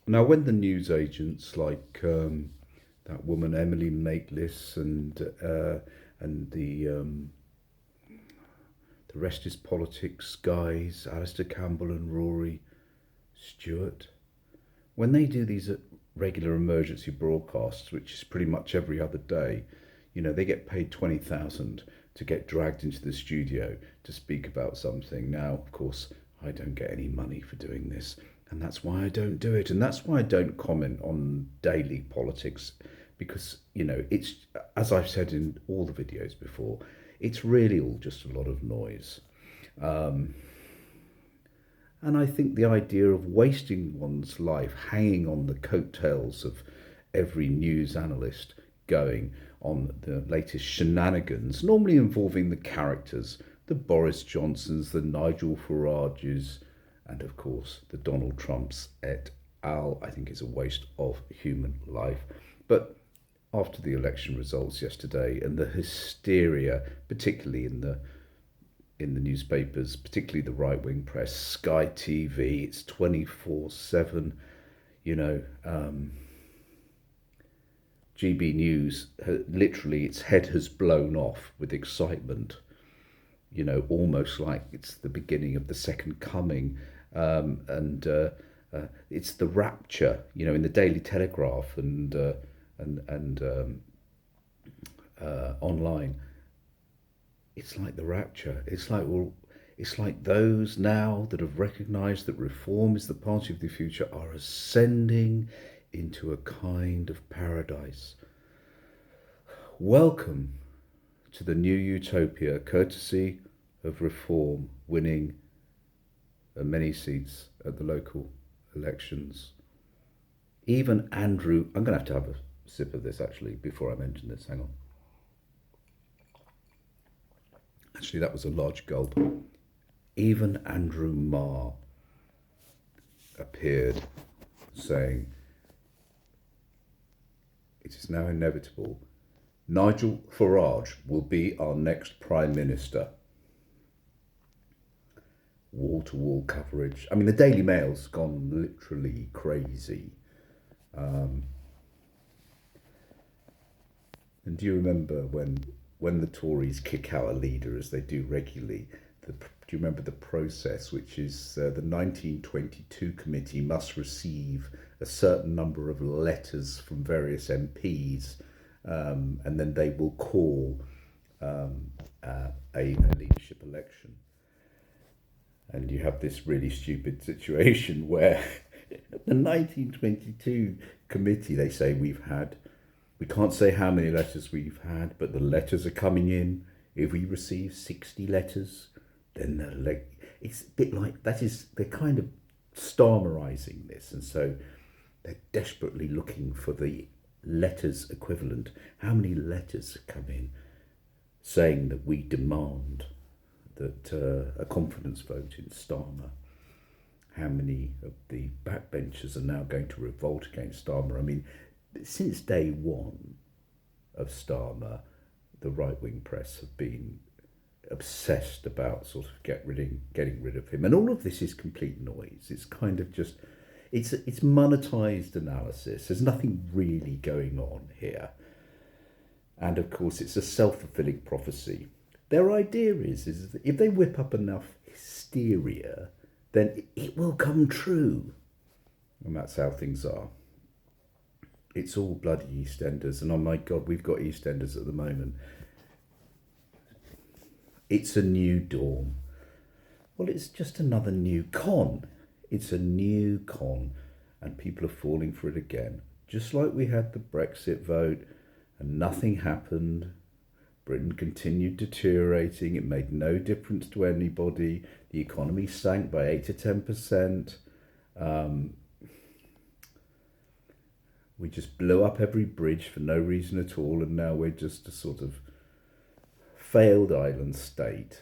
Now, when the news agents like that woman Emily Maitlis and the rest is politics guys, Alistair Campbell and Rory Stewart, when they do these regular emergency broadcasts, which is pretty much every other day, they get paid 20,000 to get dragged into the studio to speak about something. Now, of course, I don't get any money for doing this, and that's why I don't do it, and that's why I don't comment on daily politics, because it's, as I've said in all the videos before, it's really all just a lot of noise. And I think the idea of wasting one's life hanging on the coattails of every news analyst going on the latest shenanigans, normally involving the characters, the Boris Johnsons, the Nigel Farages, and of course the Donald Trumps et al., I think is a waste of human life. But after the election results yesterday and the hysteria, particularly in the newspapers, particularly the right-wing press, Sky TV, it's 24/7, GB News, literally its head has blown off with excitement, almost like it's the beginning of the second coming. And it's the rapture, in the Daily Telegraph and online. It's like the rapture. It's like those now that have recognised that reform is the party of the future are ascending into a kind of paradise. Welcome to the new utopia, courtesy of reform winning many seats at the local elections. Even Andrew, I'm going to have a sip of this actually before I mention this. Hang on. Actually, that was a large gulp. Even Andrew Marr appeared saying, it is now inevitable. Nigel Farage will be our next Prime Minister. Wall-to-wall coverage. I mean, the Daily Mail's gone literally crazy. And do you remember when the Tories kick out a leader, as they do regularly, do you remember the process, which is the 1922 committee must receive a certain number of letters from various MPs, and then they will call a leadership election. And you have this really stupid situation where the 1922 committee, they say we can't say how many letters we've had, but the letters are coming in. If we receive 60 letters, then it's a bit like they're kind of Starmerizing this, and so they're desperately looking for the letters equivalent. How many letters come in saying that we demand that a confidence vote in Starmer? How many of the backbenchers are now going to revolt against Starmer? I mean, since day one of Starmer, the right-wing press have been obsessed about sort of getting rid of him, and all of this is complete noise. It's kind of just it's monetized analysis. There's nothing really going on here, and of course it's a self-fulfilling prophecy. Their idea is that if they whip up enough hysteria, then it will come true, and that's how things are. It's all bloody EastEnders, and oh my God, we've got EastEnders at the moment. It's a new dawn. Well, it's just another new con. It's a new con, and people are falling for it again. Just like we had the Brexit vote, and nothing happened. Britain continued deteriorating. It made no difference to anybody. The economy sank by 8 to 10%. We just blew up every bridge for no reason at all, and now we're just a sort of failed island state.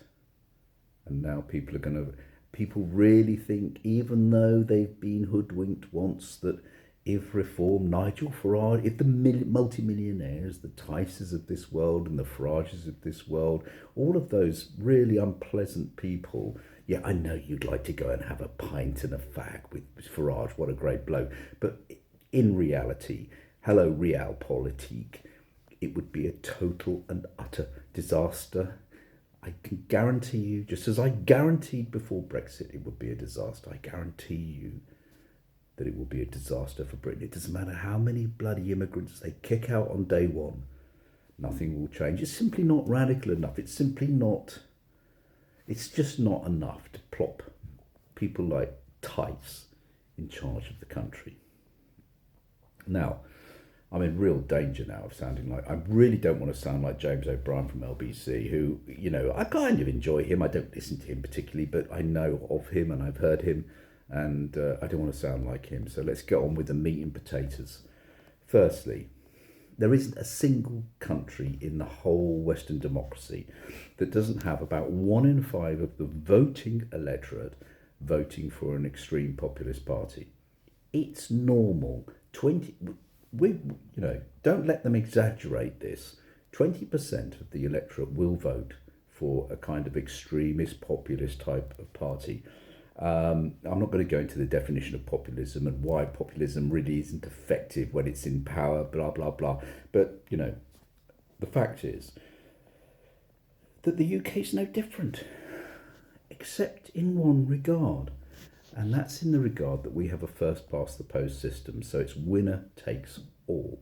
And now people really think, even though they've been hoodwinked once, that if reform, Nigel Farage, if the multimillionaires, the Tices of this world and the Farages of this world, all of those really unpleasant people, Yeah, I know you'd like to go and have a pint and a fag with Farage. What a great bloke. But in reality, hello, realpolitik, it would be a total and utter disaster. I can guarantee you, just as I guaranteed before Brexit it would be a disaster, I guarantee you that it will be a disaster for Britain. It doesn't matter how many bloody immigrants they kick out on day one, nothing will change. It's simply not radical enough. It's just not enough to plop people like Tice in charge of the country. Now, I'm in real danger now of sounding like, I really don't want to sound like James O'Brien from LBC, who, I kind of enjoy him. I don't listen to him particularly, but I know of him and I've heard him, and I don't want to sound like him. So let's get on with the meat and potatoes. Firstly, there isn't a single country in the whole Western democracy that doesn't have about 1 in 5 of the voting electorate voting for an extreme populist party. It's normal. Don't let them exaggerate this. 20% of the electorate will vote for a kind of extremist populist type of party. I'm not going to go into the definition of populism and why populism really isn't effective when it's in power, blah, blah, blah. But, the fact is that the UK is no different, except in one regard. And that's in the regard that we have a first past the post system. So it's winner takes all.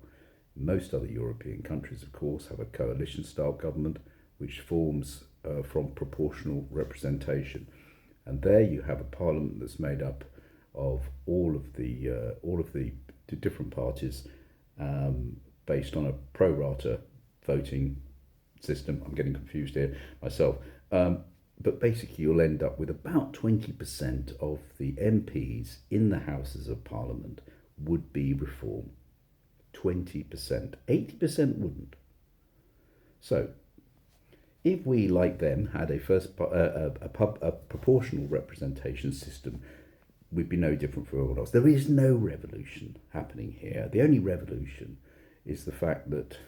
Most other European countries, of course, have a coalition style government which forms from proportional representation. And there you have a parliament that's made up of all of the different parties based on a pro rata voting system. I'm getting confused here myself. But basically you'll end up with about 20% of the MPs in the Houses of Parliament would be Reform. 20%. 80% wouldn't. So if we, like them, had a proportional representation system, we'd be no different from everyone else. There is no revolution happening here. The only revolution is the fact that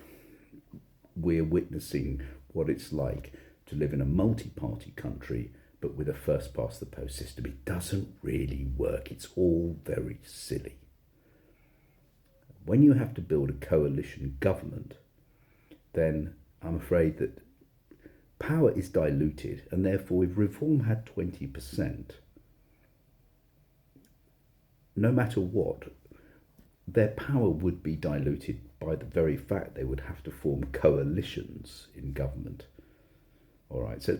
we're witnessing what it's like to live in a multi-party country, but with a first past the post system. It doesn't really work. It's all very silly. When you have to build a coalition government, then I'm afraid that power is diluted, and therefore if Reform had 20%, no matter what, their power would be diluted by the very fact they would have to form coalitions in government. All right, so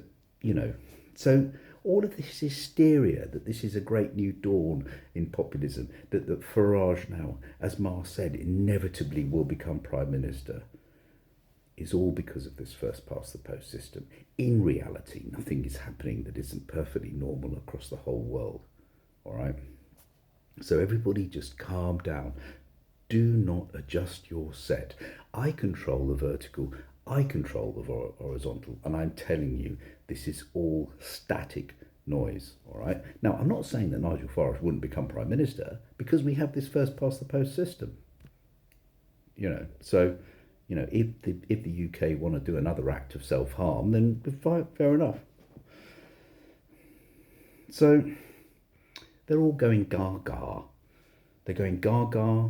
all of this hysteria that this is a great new dawn in populism, that Farage now, as Mar said, inevitably will become Prime Minister, is all because of this first past the post system. In reality, nothing is happening that isn't perfectly normal across the whole world. All right, so everybody just calm down. Do not adjust your set. I control the vertical, I control the horizontal, and I'm telling you, this is all static noise, all right? Now, I'm not saying that Nigel Farage wouldn't become Prime Minister because we have this first past the post system. So, if the UK want to do another act of self-harm, then fair enough. So, they're all going gaga. They're going gaga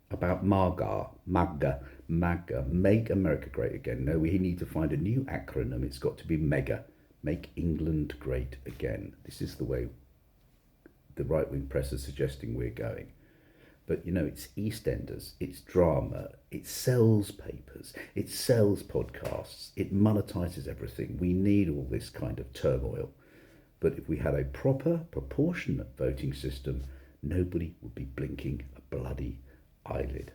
about MAGA, Make America Great Again. No, we need to find a new acronym. It's got to be MEGA, Make England Great Again. This is the way the right-wing press is suggesting we're going. But, it's EastEnders, it's drama, it sells papers, it sells podcasts, it monetises everything. We need all this kind of turmoil. But if we had a proper, proportionate voting system, nobody would be blinking a bloody eyelid.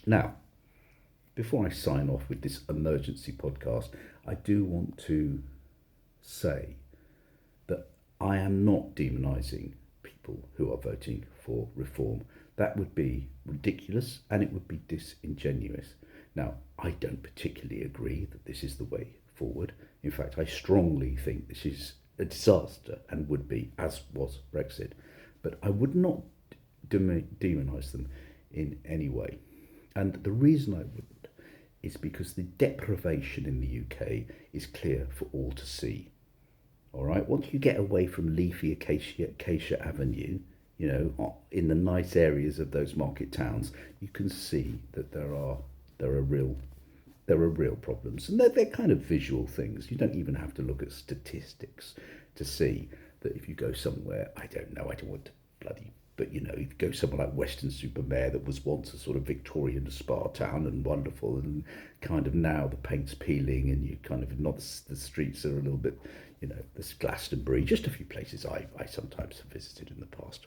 Now, before I sign off with this emergency podcast, I do want to say that I am not demonising people who are voting for Reform. That would be ridiculous and it would be disingenuous. Now, I don't particularly agree that this is the way forward. In fact, I strongly think this is a disaster and would be, as was Brexit. But I would not demonise them in any way. And the reason I wouldn't is because the deprivation in the UK is clear for all to see. All right, once you get away from leafy Acacia Avenue, in the nice areas of those market towns, you can see that there are real problems, and they're kind of visual things. You don't even have to look at statistics to see that if you go somewhere, I don't know, I don't want to bloody, but if you go somewhere like Weston-super-Mare, that was once a sort of Victorian spa town and wonderful, and kind of now the paint's peeling, and you kind of not the streets are a little bit, this Glastonbury, just a few places I sometimes have visited in the past.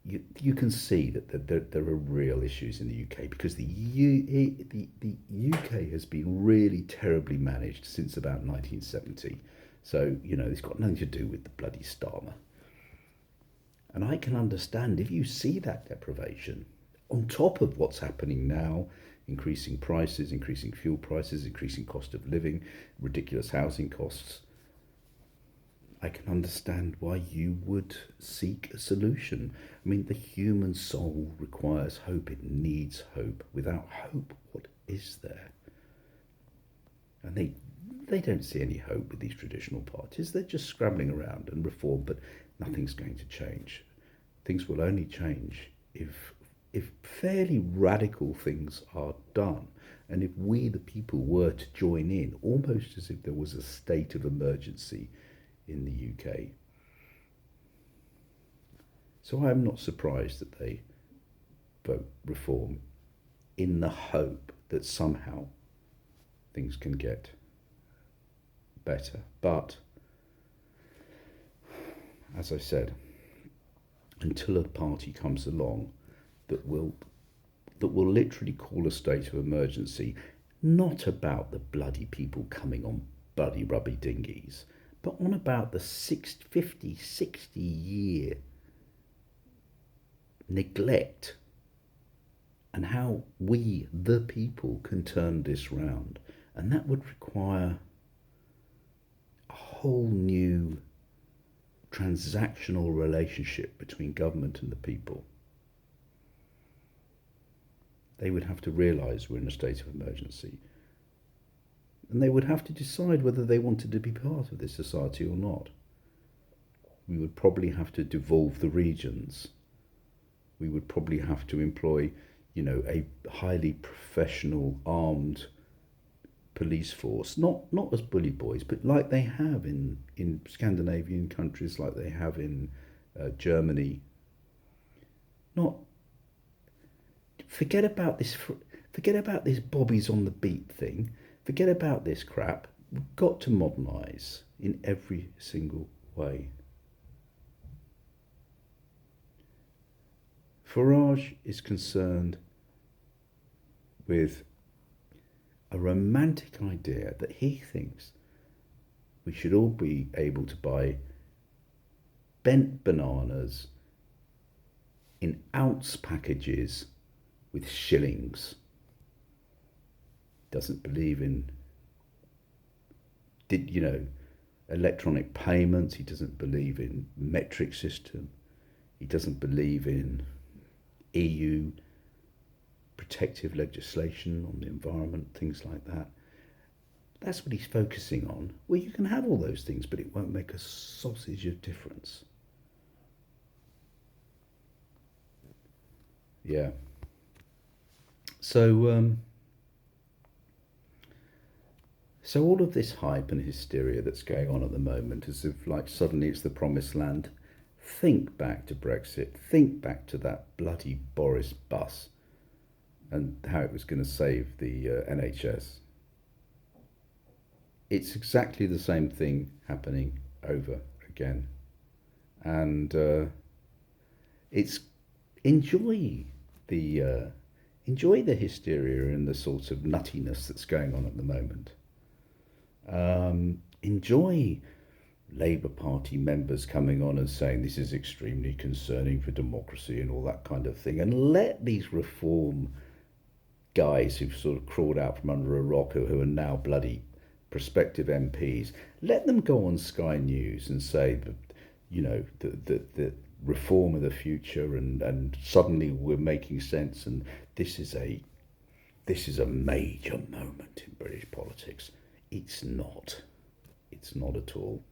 You can see that there are real issues in the UK, because the UK has been really terribly managed since about 1970. So, it's got nothing to do with the bloody Starmer. And I can understand if you see that deprivation, on top of what's happening now, increasing prices, increasing fuel prices, increasing cost of living, ridiculous housing costs, I can understand why you would seek a solution. I mean, the human soul requires hope. It needs hope. Without hope, what is there? And they don't see any hope with these traditional parties. They're just scrambling around and reform, but nothing's going to change. Things will only change if fairly radical things are done, and if we, the people, were to join in, almost as if there was a state of emergency in the UK. So I'm not surprised that they vote reform in the hope that somehow things can get better. But, as I said, until a party comes along that will literally call a state of emergency, not about the bloody people coming on bloody rubby dinghies, but on about the 50, 60 year neglect, and how we, the people, can turn this round. And that would require a whole new transactional relationship between government and the people. They would have to realise we're in a state of emergency. And they would have to decide whether they wanted to be part of this society or not. We would probably have to devolve the regions. We would probably have to employ, a highly professional, armed police force, not as bully boys, but like they have in Scandinavian countries, like they have in Germany. Forget about this bobbies on the beat thing. Forget about this crap. We've got to modernise in every single way. Farage is concerned with a romantic idea that he thinks we should all be able to buy bent bananas in ounce packages with shillings. Doesn't believe in electronic payments. He doesn't believe in metric system. He doesn't believe in EU protective legislation on the environment, things like that. That's what he's focusing on. Well, you can have all those things, but it won't make a sausage of difference. Yeah. So all of this hype and hysteria that's going on at the moment, as if like suddenly it's the promised land. Think back to Brexit. Think back to that bloody Boris bus and how it was going to save the NHS. It's exactly the same thing happening over again. And it's enjoy the hysteria and the sort of nuttiness that's going on at the moment. Enjoy Labour Party members coming on and saying this is extremely concerning for democracy and all that kind of thing, and let these reform guys who've sort of crawled out from under a rock, who are now bloody prospective MPs, let them go on Sky News and say that, the reform of the future, and suddenly we're making sense, and this is a major moment in British politics. It's not at all.